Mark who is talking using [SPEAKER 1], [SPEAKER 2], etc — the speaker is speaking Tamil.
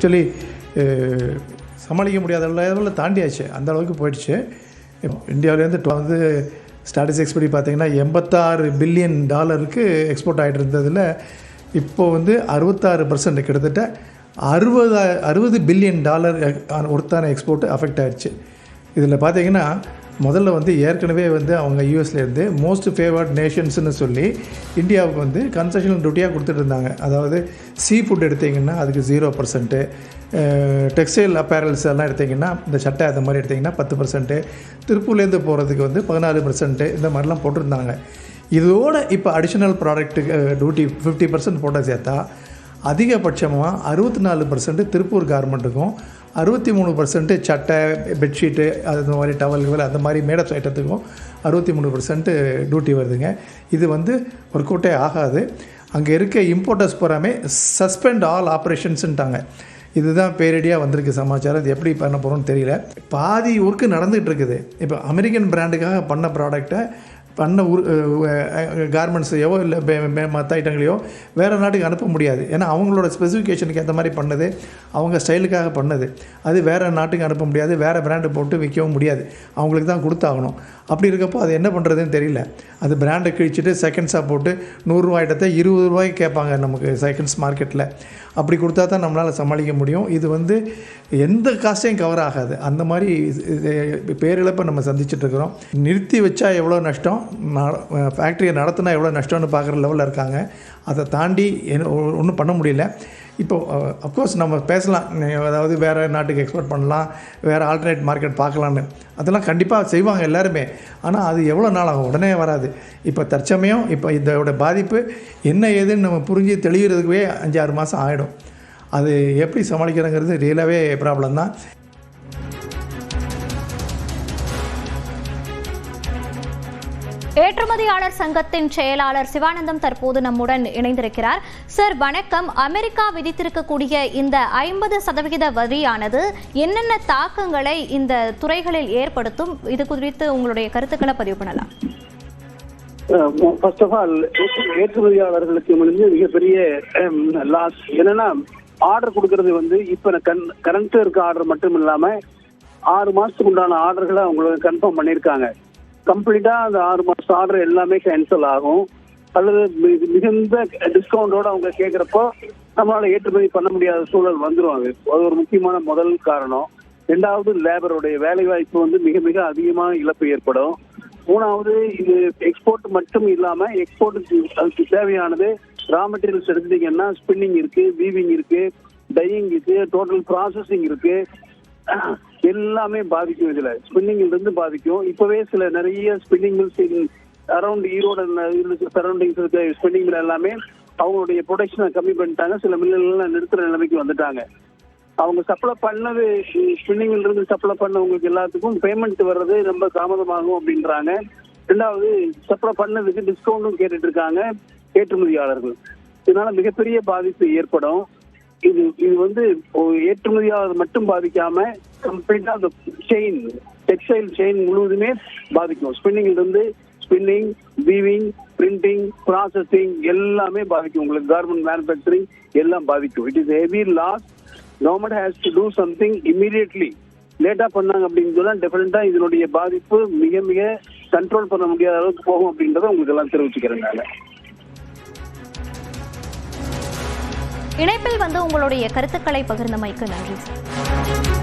[SPEAKER 1] ஆக்சுவலி சமாளிக்க முடியாத லெவலில் தாண்டியாச்சு, அந்த அளவுக்கு போயிடுச்சு. இந்தியாவிலேருந்து வந்து ஸ்டாட்டிஸ்டிக்ஸ் படி பார்த்திங்கன்னா $86 பில்லியன் எக்ஸ்போர்ட் ஆகிட்டு இருந்ததில் இப்போது வந்து 66% கிட்டத்தட்ட $60 பில்லியன் ஒருத்தான எக்ஸ்போர்ட் அஃபெக்ட் ஆகிடுச்சு. இதில் பார்த்திங்கன்னா முதல்ல வந்து ஏற்கனவே வந்து அவங்க யூஎஸ்லேருந்து மோஸ்ட் ஃபேவர்ட் நேஷன்ஸ்னு சொல்லி இந்தியாவுக்கு வந்து கன்செஷனல் டியூட்டியாக கொடுத்துட்டு இருந்தாங்க. அதாவது சீ ஃபுட் எடுத்திங்கன்னா அதுக்கு 0%, டெக்ஸ்டைல் அப்பேரல்ஸ் எல்லாம் எடுத்திங்கன்னா இந்த சட்டை அந்த மாதிரி எடுத்திங்கன்னா 10%, திருப்பூர்லேருந்து போகிறதுக்கு வந்து 14%, இந்த மாதிரிலாம் போட்டிருந்தாங்க. இதோடு இப்போ அடிஷ்னல் ப்ராடக்ட்டுக்கு டியூட்டி 50% போட்ட சேர்த்தா அதிகபட்சமாக 64% திருப்பூர் கார்மெண்ட்டுக்கும், 63% சட்டை, பெட்ஷீட்டு, அது மாதிரி டவல்கள், அந்த மாதிரி மேடப்ஸ் ஐட்டத்துக்கும் 63% டியூட்டி வருதுங்க. இது வந்து ஒர்க் அவுட்டே ஆகாது. அங்கே இருக்க இம்போர்ட்டர்ஸ் பூராமே சஸ்பெண்ட் ஆல் ஆப்ரேஷன்ஸுன்ட்டாங்க. இதுதான் பேரடியாக வந்திருக்கு சமாச்சாரம். இது எப்படி பண்ண போகிறோன்னு தெரியல. பாதி ஒர்க்கு நடந்துகிட்டு இருக்குது. இப்போ அமெரிக்கன் பிராண்டுக்காக பண்ண ப்ராடக்டை பண்ண கார்மெண்ட்ஸையோ இல்லை மற்ற ஐட்டங்களையோ வேறு நாட்டுக்கு அனுப்ப முடியாது. ஏன்னா அவங்களோட ஸ்பெசிஃபிகேஷனுக்கு ஏற்ற மாதிரி பண்ணது, அவங்க ஸ்டைலுக்காக பண்ணது, அது வேறு நாட்டுக்கு அனுப்ப முடியாது, வேறு பிராண்டு போட்டு விற்கவும் முடியாது, அவங்களுக்கு தான் கொடுத்தாகணும். அப்படி இருக்கப்போ அது என்ன பண்ணுறதுன்னு தெரியல. அது பிராண்டை கிழிச்சிட்டு செகண்ட்ஸாக போட்டு $100 ஐட்டத்தை $20 கேட்பாங்க நமக்கு செகண்ட்ஸ் மார்க்கெட்டில். அப்படி கொடுத்தா தான் நம்மளால் சமாளிக்க முடியும். இது வந்து எந்த காஸ்ட்டையும் கவர் ஆகாது. அந்த மாதிரி பேரிழப்பை நம்ம சந்திச்சிட்ருக்கிறோம். நிறுத்தி வச்சா எவ்வளோ நஷ்டம், ஃபேக்ட்ரியை நடத்தினா எவ்வளோ நஷ்டம்னு பார்க்குற லெவலில் இருக்காங்க. அதை தாண்டி ஒன்றும் பண்ண முடியல. இப்போது அஃப்கோர்ஸ் நம்ம பேசலாம், அதாவது வேறு நாட்டுக்கு எக்ஸ்போர்ட் பண்ணலாம், வேறு ஆல்டர்னேட் மார்க்கெட் பார்க்கலான்னு. அதெல்லாம் கண்டிப்பாக செய்வாங்க எல்லாருமே. ஆனால் அது எவ்வளோ நாள் ஆகும், உடனே வராது. இப்போ தற்சமயம் இப்போ இதோட பாதிப்பு என்ன ஏதுன்னு நம்ம புரிஞ்சு தெளிகிறதுக்குவே 5-6 மாதம் ஆகிடும். அது எப்படி சமாளிக்கிறதுங்கிறது ரியலாகவே ப்ராப்ளம் தான்.
[SPEAKER 2] ஏற்றுமதியாளர் சங்கத்தின் செயலாளர் சிவானந்தம் தற்போது நம்முடன் இணைந்திருக்கிறார். சார் வணக்கம். அமெரிக்கா விதித்திருக்கக்கூடிய இந்த 50% வரியானது என்னென்ன தாக்கங்களை இந்த துறைகளில் ஏற்படுத்தும்? இது குறித்து உங்களுடைய கருத்துக்களை பதிவு பண்ணலாம்.
[SPEAKER 3] ஃபர்ஸ்ட் ஆஃப் ஆல், ஏற்றுமதியாளர்களுக்கு மிகப்பெரிய லாஸ் என்னன்னா, ஆர்டர் கொடுக்கறது வந்து இப்ப கரண்ட் இருக்க ஆர்டர் மட்டும் இல்லாம 6 மாசத்துக்கு உண்டான ஆர்டர்களை அவங்களுக்கு கன்ஃபார்ம் பண்ணியிருக்காங்க. கம்ப்ளீட்டா அந்த 6 மாசம் ஆர்டர் எல்லாமே கேன்சல் ஆகும். அல்லது மிகுந்த டிஸ்கவுண்டோட அவங்க கேட்கிறப்போ நம்மளால ஏற்றுமதி பண்ண முடியாத சூழல் வந்துடும். அது ஒரு முக்கியமான முதல் காரணம். 2வது, லேபருடைய வேலை வாய்ப்பு வந்து மிக மிக அதிகமாக இழப்பு ஏற்படும். 3வது, இது எக்ஸ்போர்ட் மட்டும் இல்லாம எக்ஸ்போர்ட்டுக்கு தேவையானது ரா மெட்டீரியல்ஸ் எடுத்துட்டீங்கன்னா ஸ்பின்னிங் இருக்கு, வீவிங் இருக்கு, டையிங் இருக்கு, டோட்டல் ப்ராசஸிங் இருக்கு, எல்லாமே பாதிக்கும். இதுல ஸ்பின்னிங்ல இருந்து பாதிக்கும். இப்பவே நிறைய spinning mills around Erode surroundings இருக்க ஸ்பின்னிங் மில் எல்லாமே அவங்களுடைய ப்ரொடக்ஷனை கம்மி பண்ணிட்டாங்க. சில மில்லுலாம் நிறுத்துற நிலைமைக்கு வந்துட்டாங்க. அவங்க சப்ளை பண்ணது ஸ்பின்னிங் மில் இருந்து சப்ளை பண்ணவங்களுக்கு எல்லாத்துக்கும் பேமெண்ட் வர்றது ரொம்ப தாமதமாகும் அப்படின்றாங்க. 2வது, சப்ளை பண்ணதுக்கு டிஸ்கவுண்டும் கேட்டுட்டு இருக்காங்க ஏற்றுமதியாளர்கள். இதனால மிகப்பெரிய பாதிப்பு ஏற்படும். இது வந்து ஏற்றுமதியாளர் மட்டும் பாதிக்காம கம்ப்ளீட்டா அந்த செயின், டெக்ஸ்டைல் செயின் முழுவதுமே பாதிக்கும். ஸ்பின்னிங்ல இருந்து ஸ்பின்னிங், வீவிங், பிரிண்டிங், ப்ராசஸிங் எல்லாமே பாதிக்கும். உங்களுக்கு கார்மெண்ட் மேனுஃபேக்சரிங் எல்லாம் பாதிக்கும். It is heavy loss. Government has to do something immediately. லேட்டா பண்ணாங்க அப்படின்னு சொன்னா டெஃபினட்டா இதனுடைய பாதிப்பு மிக மிக கண்ட்ரோல் பண்ண முடியாத அளவுக்கு போகும் அப்படின்றத உங்களுக்கு எல்லாம் தெரிவிச்சுக்கிறேன்.
[SPEAKER 2] இணைப்பில் வந்து உங்களுடைய கருத்துக்களை பகிர்ந்தமைக்கு நன்றி சார்.